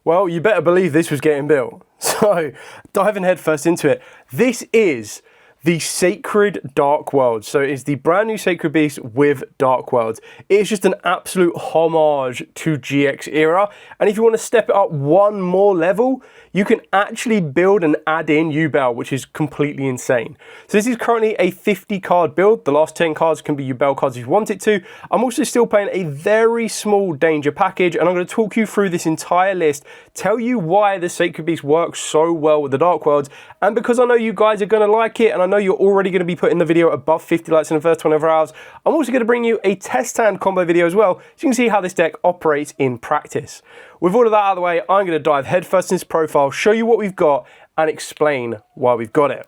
Well, you better believe this was getting built. So, diving headfirst into it, this is the Sacred Dark Worlds. So it's the brand new Sacred Beast with Dark Worlds. It's just an absolute homage to GX era. And if you want to step it up one more level, you can actually build and add in Yugioh, which is completely insane. So this is currently a 50 card build. The last 10 cards can be Yugioh cards if you want it to. I'm also still playing a very small danger package, and I'm going to talk you through this entire list, tell you why the Sacred Beast works so well with the Dark Worlds, and because I know you guys are going to like it, and I know you're already going to be putting the video above 50 likes in the first 24 hours, I'm also going to bring you a test hand combo video as well, so you can see how this deck operates in practice. With all of that out of the way, I'm going to dive headfirst into this profile, show you what we've got, and explain why we've got it.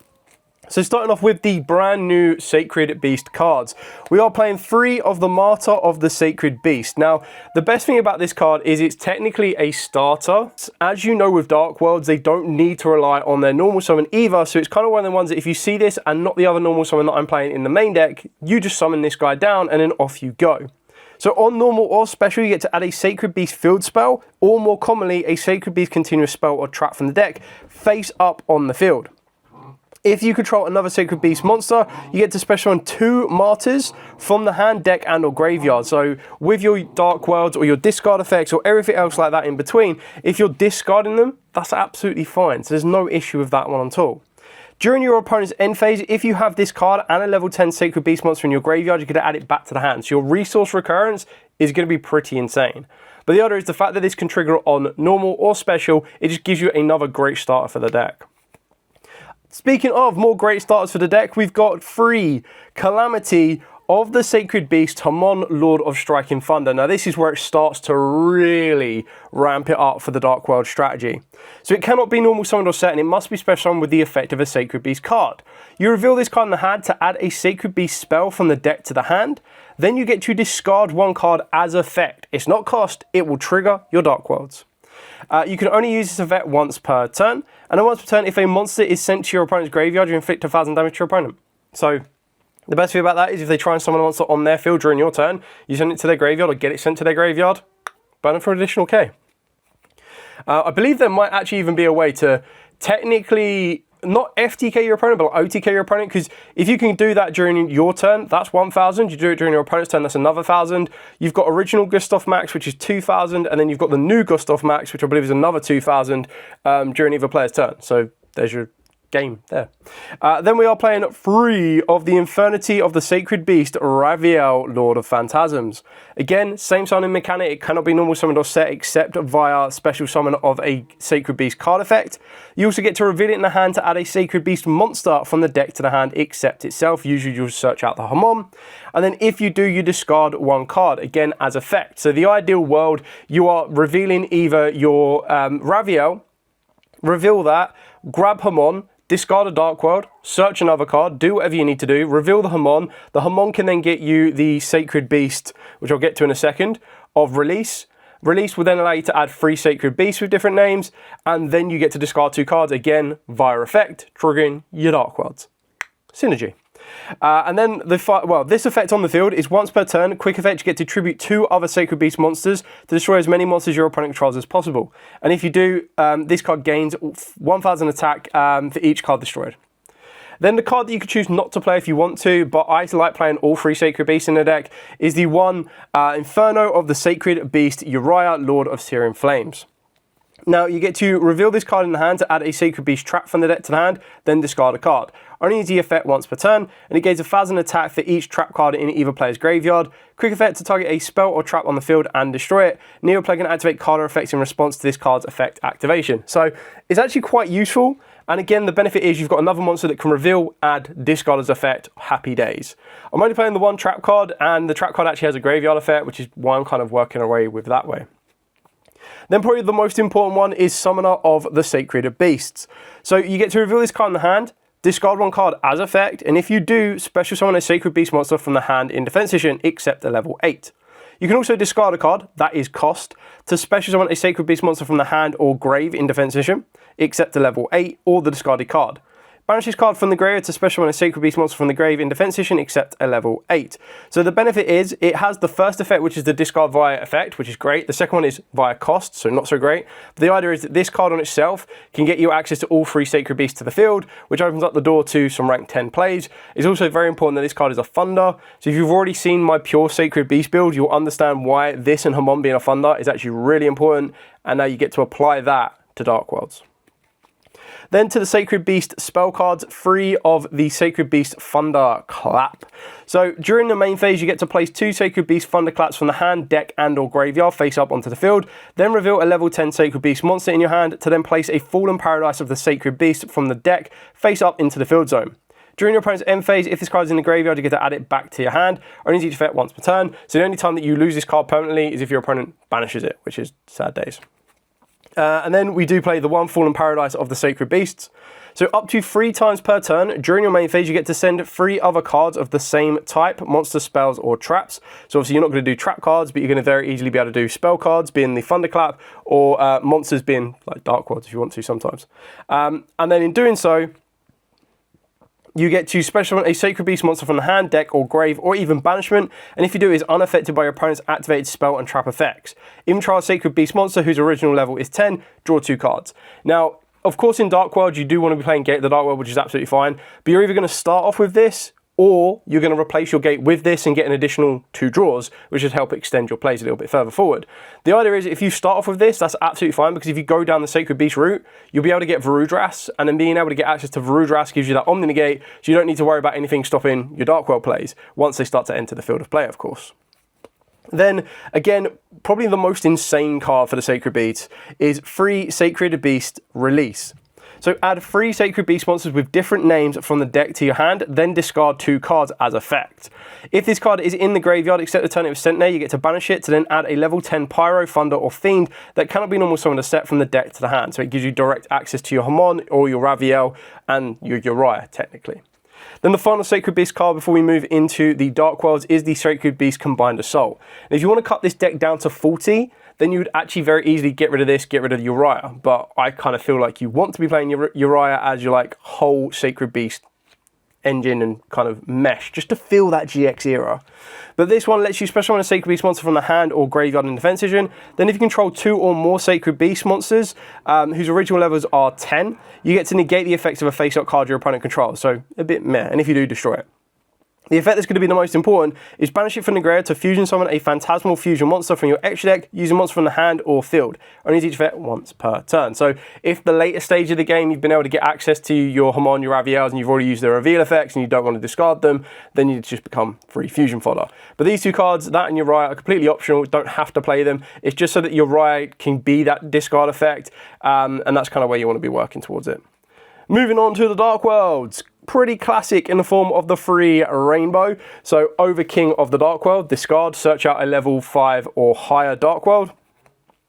So starting off with the brand new Sacred Beast cards. We are playing 3 of the Martyr of the Sacred Beast. Now, the best thing about this card is it's technically a starter. As you know with Dark Worlds, they don't need to rely on their normal summon either, so it's kind of one of the ones that if you see this and not the other normal summon that I'm playing in the main deck, you just summon this guy down and then off you go. So on normal or special, you get to add a Sacred Beast field spell, or more commonly, a Sacred Beast continuous spell or trap from the deck, face up on the field. If you control another Sacred Beast monster, you get to special on 2 Martyrs from the hand, deck, and or graveyard. So with your Dark Worlds or your discard effects or everything else like that in between, if you're discarding them, that's absolutely fine. So there's no issue with that one at all. During your opponent's end phase, if you have this card and a level 10 Sacred Beast monster in your graveyard, you can add it back to the hand. So your resource recurrence is going to be pretty insane. But the other is the fact that this can trigger on normal or special, it just gives you another great starter for the deck. Speaking of more great starters for the deck, we've got 3 Calamity of the Sacred Beast, Hamon, Lord of Striking Thunder. Now this is where it starts to really ramp it up for the Dark World strategy. So it cannot be normal summoned or set, and it must be special summoned with the effect of a Sacred Beast card. You reveal this card in the hand to add a Sacred Beast spell from the deck to the hand. Then you get to discard 1 card as effect. It's not cost, it will trigger your Dark Worlds. You can only use this effect once per turn, and then once per turn, if a monster is sent to your opponent's graveyard, you inflict 1,000 damage to your opponent. So the best thing about that is if they try and summon a monster on their field during your turn, you send it to their graveyard or get it sent to their graveyard, burn it for an additional K. I believe there might actually even be a way to technically not FTK your opponent, but OTK your opponent, because if you can do that during your turn, that's 1,000. You do it during your opponent's turn, that's another 1,000. You've got original Gustav Max, which is 2,000, and then you've got the new Gustav Max, which I believe is another 2,000 during either player's turn. So there's your game there. Then we are playing 3 of the Infernity of the Sacred Beast, Raviel, Lord of Phantasms. Again, same summoning mechanic, it cannot be normal summoned or set except via special summon of a Sacred Beast card effect. You also get to reveal it in the hand to add a Sacred Beast monster from the deck to the hand except itself. Usually you'll search out the Hamon. And then if you do, you discard 1 card, again as effect. So the ideal world, you are revealing either your Raviel, reveal that, grab Hamon, discard a Dark World, search another card, do whatever you need to do, reveal the Hamon. The Hamon can then get you the Sacred Beast, which I'll get to in a second, of Release. Release will then allow you to add 3 Sacred Beasts with different names, and then you get to discard 2 cards, again, via effect, triggering your Dark Worlds. Synergy. And then this effect on the field is once per turn. Quick effect, you get to tribute 2 other Sacred Beast monsters to destroy as many monsters your opponent controls as possible. And if you do, this card gains 1,000 attack for each card destroyed. Then the card that you could choose not to play if you want to, but I like playing all 3 Sacred Beasts in the deck, is the 1 Inferno of the Sacred Beast, Uriah, Lord of Syrian Flames. Now, you get to reveal this card in the hand to add a Sacred Beast trap from the deck to the hand, then discard a card. Only use the effect once per turn, and it gains 1,000 attack for each trap card in either player's graveyard. Quick effect to target a spell or trap on the field and destroy it. Neoplay can activate card or effects in response to this card's effect activation. So, it's actually quite useful, and again, the benefit is you've got another monster that can reveal, add, discard as effect, happy days. I'm only playing the 1 trap card, and the trap card actually has a graveyard effect, which is why I'm kind of working away with that way. Then probably the most important one is Summoner of the Sacred Beasts. So you get to reveal this card in the hand, discard 1 card as effect, and if you do, special summon a Sacred Beast monster from the hand in defense position, except a level 8. You can also discard a card, that is cost, to special summon a Sacred Beast monster from the hand or grave in defense position, except a level 8, or the discarded card. Banish this card from the graveyard to special summon a Sacred Beast monster from the grave in defense position except a level 8. So the benefit is it has the first effect, which is the discard via effect, which is great. The second one is via cost, so not so great. But the idea is that this card on itself can get you access to all 3 Sacred Beasts to the field, which opens up the door to some rank 10 plays. It's also very important that this card is a funder. So if you've already seen my pure Sacred Beast build, you'll understand why this and Hamon being a funder is actually really important. And now you get to apply that to Dark Worlds. Then to the Sacred Beast spell cards, 3 of the Sacred Beast Thunder Clap. So during the main phase, you get to place 2 Sacred Beast Thunder Claps from the hand, deck, and or graveyard face up onto the field. Then reveal a level 10 Sacred Beast monster in your hand to then place a Fallen Paradise of the Sacred Beast from the deck face up into the field zone. During your opponent's end phase, if this card is in the graveyard, you get to add it back to your hand. Only each effect once per turn. So the only time that you lose this card permanently is if your opponent banishes it, which is sad days. And then we do play the 1 Fallen Paradise of the Sacred Beasts. So up to 3 times per turn, during your main phase, you get to send 3 other cards of the same type, monster, spells, or traps. So obviously you're not going to do trap cards, but you're going to very easily be able to do spell cards, being the Thunderclap, or monsters being like Dark Worlds if you want to sometimes. And then in doing so, you get to special summon a Sacred Beast monster from the hand, deck, or grave, or even banishment. And if you do, it is unaffected by your opponent's activated spell and trap effects. Even try a Sacred Beast monster whose original level is 10, draw 2 cards. Now, of course, in Dark World, you do want to be playing Gate of the Dark World, which is absolutely fine. But you're either going to start off with this, or you're going to replace your gate with this and get an additional 2 draws, which should help extend your plays a little bit further forward. The idea is if you start off with this, that's absolutely fine, because if you go down the Sacred Beast route, you'll be able to get Varudras, and then being able to get access to Varudras gives you that Omni Negate, so you don't need to worry about anything stopping your Dark World plays, once they start to enter the field of play, of course. Then, again, probably the most insane card for the Sacred Beasts is 3 Sacred Beast Release. So add 3 Sacred Beast monsters with different names from the deck to your hand, then discard 2 cards as effect. If this card is in the graveyard, except the turn it was sent there, you get to banish it to then add a level 10 Pyro, Thunder, or Fiend that cannot be normal summoned or set from the deck to the hand. So it gives you direct access to your Hamon or your Raviel and your Uriah, technically. Then the final Sacred Beast card before we move into the Dark Worlds is the Sacred Beast Combined Assault. And if you want to cut this deck down to 40, then you would actually very easily get rid of this, get rid of Uriah. But I kind of feel like you want to be playing Uriah as your like whole Sacred Beast engine and kind of mesh, just to feel that GX era. But this one lets you special summon a Sacred Beast monster from the hand or graveyard in defense position. Then if you control 2 or more Sacred Beast monsters whose original levels are 10, you get to negate the effects of a face-up card your opponent controls. So a bit meh, and if you do, destroy it. The effect that's going to be the most important is banish it from the graveyard to fusion summon a phantasmal fusion monster from your extra deck using monster from the hand or field. Only each effect once per turn. So if the later stage of the game you've been able to get access to your Hamon, your Raviels, and you've already used the reveal effects and you don't want to discard them, then you just become free fusion fodder. But these 2 cards, that and Uriah, are completely optional. Don't have to play them. It's just so that Uriah can be that discard effect, and that's kind of where you want to be working towards it. Moving on to the Dark Worlds. Pretty classic in the form of the 3 rainbow. So over King of the Dark World, discard, search out a level 5 or higher Dark World.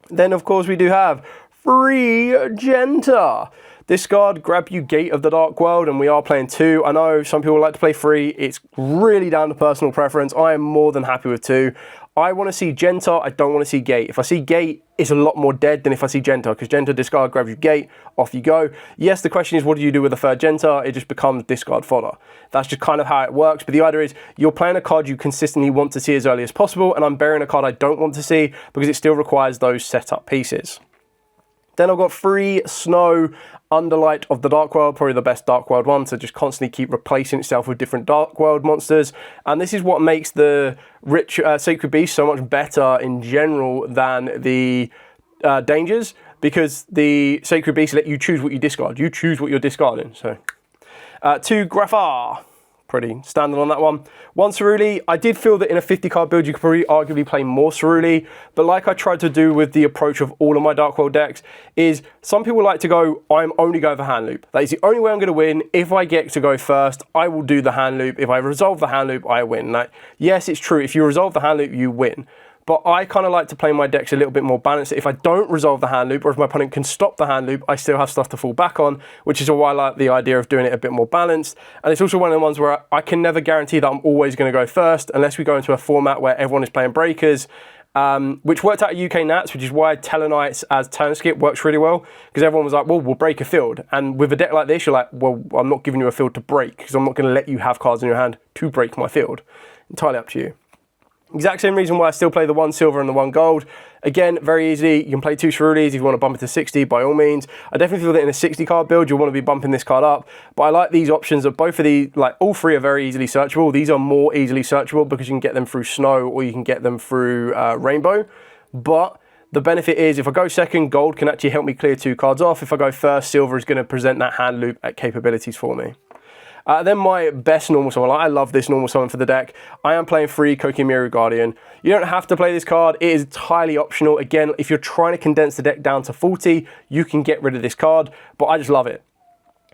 Then of course we do have 3 Genta. Discard, grab you Gate of the Dark World, and we are playing 2. I know some people like to play 3. It's really down to personal preference. I am more than happy with 2. I want to see Genta, I don't want to see Gate. If I see Gate, it's a lot more dead than if I see Genta, because Genta discard, grab you Gate, off you go. Yes, the question is, what do you do with the 3rd Genta? It just becomes discard fodder. That's just kind of how it works, but the idea is you're playing a card you consistently want to see as early as possible, and I'm burying a card I don't want to see because it still requires those setup pieces. Then I've got 3 Snow Underlight of the Dark World, probably the best Dark World one, to just constantly keep replacing itself with different Dark World monsters. And this is what makes the rich Sacred Beast so much better in general than the Dangers, because the Sacred Beast let you choose what you discard. You choose what you're discarding. So 2 Grafar. Pretty standard on that one. 1 Ceruli. I did feel that in a 50 card build you could probably arguably play more Ceruli, but like I tried to do with the approach of all of my Dark World decks, is some people like to go, I'm only going for hand loop. That is the only way I'm going to win. If I get to go first, I will do the hand loop. If I resolve the hand loop, I win. Like, yes, it's true. If you resolve the hand loop, you win. But I kind of like to play my decks a little bit more balanced. If I don't resolve the hand loop, or if my opponent can stop the hand loop, I still have stuff to fall back on, which is why I like the idea of doing it a bit more balanced. And it's also one of the ones where I can never guarantee that I'm always going to go first, unless we go into a format where everyone is playing breakers, which worked out at UK Nats, which is why Tellarknights as turn skip works really well, because everyone was like, well, we'll break a field. And with a deck like this, you're like, well, I'm not giving you a field to break, because I'm not going to let you have cards in your hand to break my field. Entirely up to you. Exact same reason why I still play the 1 silver and the 1 gold. Again, very easy. You can play 2 Ceruleas if you want to bump it to 60, by all means. I definitely feel that in a 60 card build, you'll want to be bumping this card up. But I like these options of both of these, like all 3 are very easily searchable. These are more easily searchable because you can get them through snow or you can get them through rainbow. But the benefit is if I go second, gold can actually help me clear 2 cards off. If I go first, silver is going to present that hand loop at capabilities for me. Then my best normal summon, I love this normal summon for the deck. I am playing 3 Kokimiru Guardian. You don't have to play this card, it is entirely optional. Again, if you're trying to condense the deck down to 40, you can get rid of this card, but I just love it.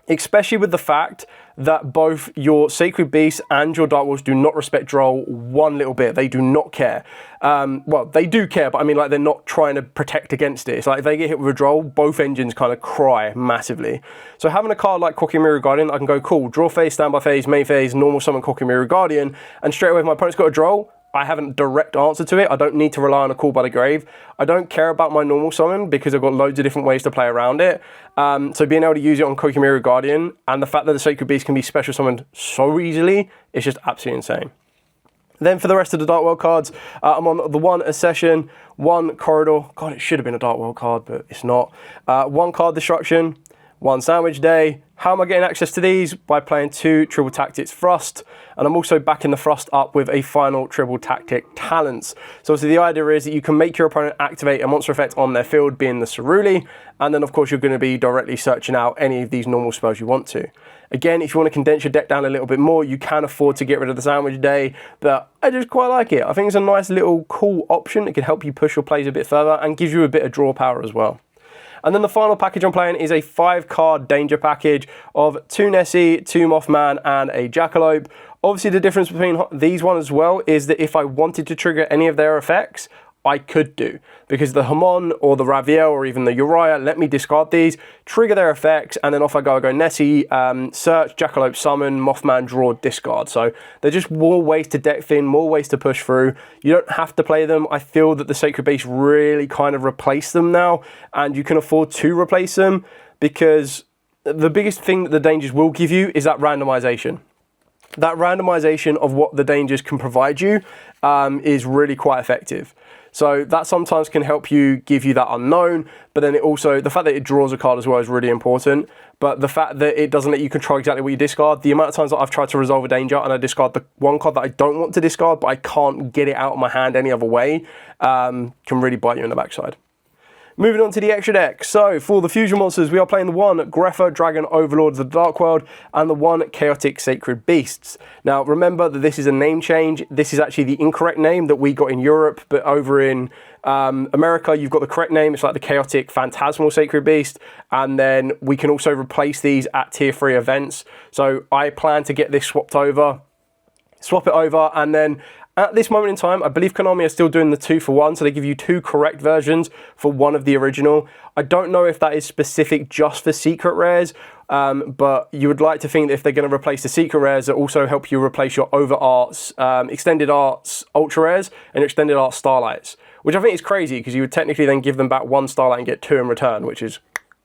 Especially with the fact that both your Sacred Beast and your Dark Wolves do not respect Droll one little bit. They do not care. Well, they do care, but I mean, like, they're not trying to protect against it. It's like if they get hit with a Droll, both engines kind of cry massively. So having a card like Kokimiru Guardian, I can go, cool, draw phase, standby phase, main phase, normal summon Kokimiru Guardian, and straight away if my opponent's got a Droll, I have a direct answer to it. I don't need to rely on a call by the grave. I don't care about my normal summon because I've got loads of different ways to play around it. So being able to use it on Kokimiru Guardian and the fact that the Sacred Beast can be special summoned so easily, it's just absolutely insane. Then for the rest of the Dark World cards, I'm on the 1 Accession, 1 Corridor. God, it should have been a Dark World card, but it's not. 1 Card Destruction, 1 Sandwich Day. How am I getting access to these? By playing 2 Triple Tactics Thrust, and I'm also backing the Thrust up with a final Triple Tactic Talents. So obviously the idea is that you can make your opponent activate a monster effect on their field, being the Cerule, and then of course you're going to be directly searching out any of these normal spells you want to. Again, if you want to condense your deck down a little bit more, you can afford to get rid of the Sandwich Day, but I just quite like it. I think it's a nice little cool option. It can help you push your plays a bit further and gives you a bit of draw power as well. And then the final package I'm playing is a 5-card danger package of 2 Nessie, 2 Mothman, and a Jackalope. Obviously, the difference between these ones as well is that if I wanted to trigger any of their effects, I could do, because the Hamon or the Raviel or even the Uriah let me discard these, trigger their effects, and then off I go. I go Nessie, search, Jackalope, summon, Mothman, draw, discard. So they're just more ways to deck thin, more ways to push through. You don't have to play them. I feel that the Sacred Beast really kind of replaced them now, and you can afford to replace them because the biggest thing that the dangers will give you is that randomization. That randomization of what the dangers can provide you is really quite effective. So that sometimes can help you give you that unknown, but then it also, the fact that it draws a card as well is really important. But the fact that it doesn't let you control exactly what you discard, the amount of times that I've tried to resolve a danger and I discard the one card that I don't want to discard, but I can't get it out of my hand any other way, can really bite you in the backside. Moving on to the extra deck. So for the fusion monsters, we are playing the 1 Grepher Dragon Overlord of the Dark World and the 1 Chaotic Sacred Beasts. Now remember that this is a name change. This is actually the incorrect name that we got in Europe, but over in America, you've got the correct name. It's like the Chaotic Phantasmal Sacred Beast. And then we can also replace these at tier 3 events. So I plan to get this swap it over, and then at this moment in time, I believe Konami are still doing the 2-for-1, so they give you 2 correct versions for one of the original. I don't know if that is specific just for secret rares, but you would like to think that if they're going to replace the secret rares, that also help you replace your over arts, extended arts ultra rares, and your extended arts starlights, which I think is crazy because you would technically then give them back 1 starlight and get 2 in return, which is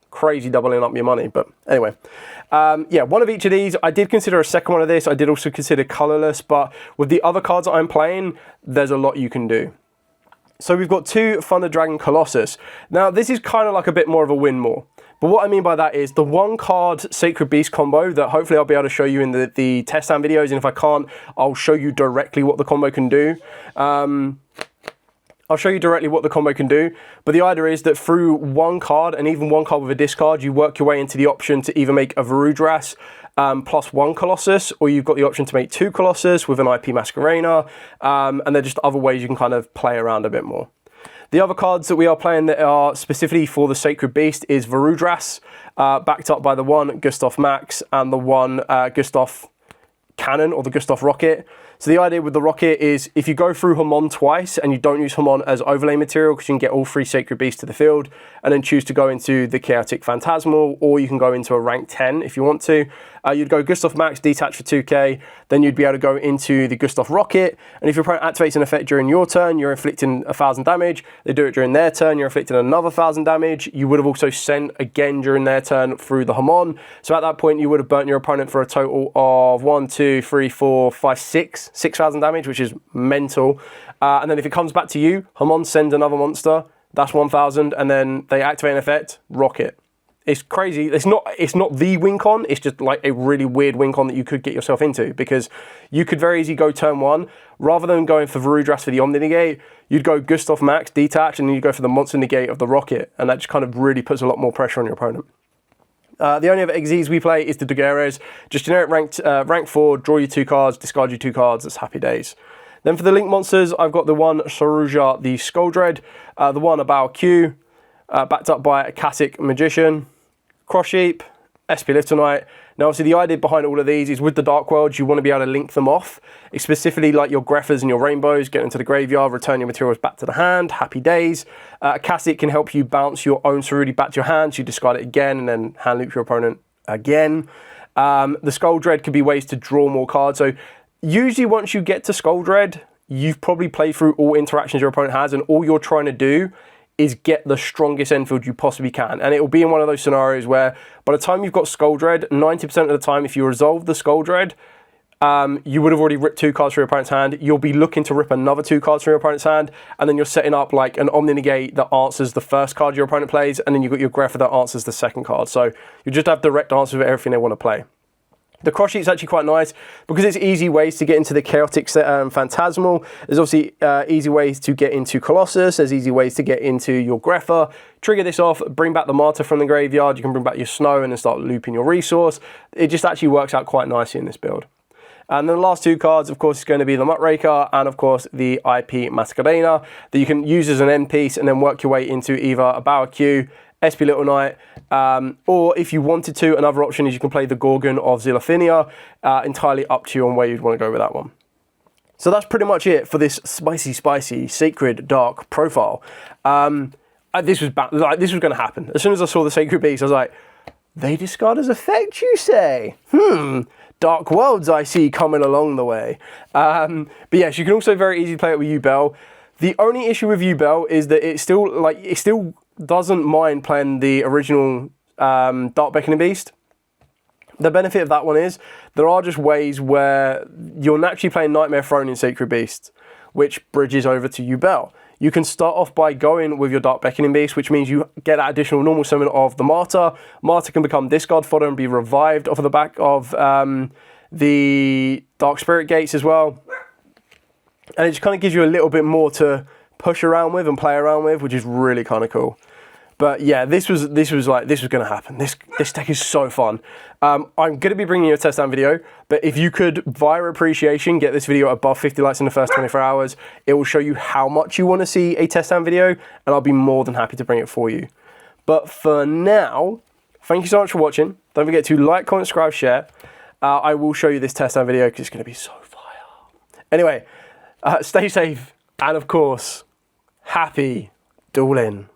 crazy doubling up your money. But anyway, yeah, one of each of these. I did consider a second one of this. I did also consider colorless, but with the other cards that I'm playing, there's a lot you can do. So we've got 2 Thunder Dragon Colossus. Now this is kind of like a bit more of a win more. But what I mean by that is the 1 card Sacred Beast combo that hopefully I'll be able to show you in the test stand videos, and if I can't, I'll show you directly what the combo can do. I'll show you directly what the combo can do, but the idea is that through 1 card, and even 1 card with a discard, you work your way into the option to either make a Varudras plus 1 Colossus, or you've got the option to make 2 Colossus with an IP Masquerena, and there are just other ways you can kind of play around a bit more. The other cards that we are playing that are specifically for the Sacred Beast is Varudras, backed up by the 1 Gustav Max and the 1 Gustav Cannon, or the Gustav Rocket. So the idea with the Rocket is if you go through Hamon twice and you don't use Hamon as overlay material, because you can get all 3 Sacred Beasts to the field, and then choose to go into the Chaotic Phantasmal, or you can go into a rank 10 if you want to. You'd go Gustav Max, detach for 2k, then you'd be able to go into the Gustav Rocket, and if your opponent activates an effect during your turn, you're inflicting 1,000 damage. They do it during their turn, you're inflicting another 1,000 damage. You would have also sent again during their turn through the Hamon. So at that point, you would have burnt your opponent for a total of 1, 2, 3, 4, 5, 6,000 damage, which is mental. And then if it comes back to you, Hamon sends another monster, that's 1,000, and then they activate an effect, Rocket. It's crazy. It's not the win con. It's just like a really weird win con that you could get yourself into, because you could very easily go turn one, rather than going for Varudras for the Omni Negate, you'd go Gustav Max, detach, and then you go for the Monster Negate of the Rocket, and that just kind of really puts a lot more pressure on your opponent. The only other XZs we play is the Daguerres. Just generic rank 4, draw you 2 cards, discard you 2 cards, that's happy days. Then for the Link monsters, I've got the one Saruja, the Skuldred, the one Abao Q, backed up by a Katic Magician, Cross Sheep, SP Little Knight. Now obviously the idea behind all of these is with the Dark Worlds, you want to be able to link them off. It's specifically like your Greffers and your Rainbows, get into the graveyard, return your materials back to the hand, happy days. Katic can help you bounce your own Saruji back to your hand, so you discard it again and then hand loop your opponent again. The Skuldred could be ways to draw more cards. So usually once you get to Skuldred, you've probably played through all interactions your opponent has, and all you're trying to do is get the strongest Enfield you possibly can. And it will be in one of those scenarios where by the time you've got Skuldred, 90% of the time, if you resolve the Skuldred, you would have already ripped 2 cards from your opponent's hand. You'll be looking to rip another 2 cards from your opponent's hand, and then you're setting up like an Omni Negate that answers the first card your opponent plays, and then you've got your Greffer that answers the second card. So you just have direct answers for everything they want to play. The cross sheet's actually quite nice because it's easy ways to get into the Chaotic Phantasmal. There's obviously easy ways to get into Colossus. There's easy ways to get into your Greffer. Trigger this off, bring back the Martyr from the graveyard. You can bring back your Snow and then start looping your resource. It just actually works out quite nicely in this build. And then the last 2 cards, of course, is going to be the Muckraker and, of course, the IP Masquerena that you can use as an end piece and then work your way into either a Bower Q, SP Little Knight, or if you wanted to, another option is you can play the Gorgon of Zilophinia, entirely up to you on where you'd want to go with that one. So that's pretty much it for this spicy, Sacred Dark profile. This was going to happen. As soon as I saw the Sacred Beast, I was like, they discard as effect, you say? Dark Worlds I see coming along the way. But yes, you can also very easily play it with Yubel. The only issue with Yubel is that it still doesn't mind playing the original Dark Beckoning Beast. The benefit of that one is there are just ways where you're naturally playing Nightmare Throne in Sacred Beast, which bridges over to Yubel. You can start off by going with your Dark Beckoning Beast, which means you get that additional normal summon of the Martyr. Martyr can become discard fodder and be revived off of the back of the Dark Spirit Gates as well. And it just kind of gives you a little bit more to push around with and play around with, which is really kind of cool. But yeah, this was going to happen. This deck is so fun. I'm going to be bringing you a test down video, but if you could, via appreciation, get this video above 50 likes in the first 24 hours, it will show you how much you want to see a test down video, and I'll be more than happy to bring it for you. But for now, thank you so much for watching. Don't forget to like, comment, subscribe, share. I will show you this test down video because it's going to be so fire. Anyway, stay safe, and of course, happy dueling.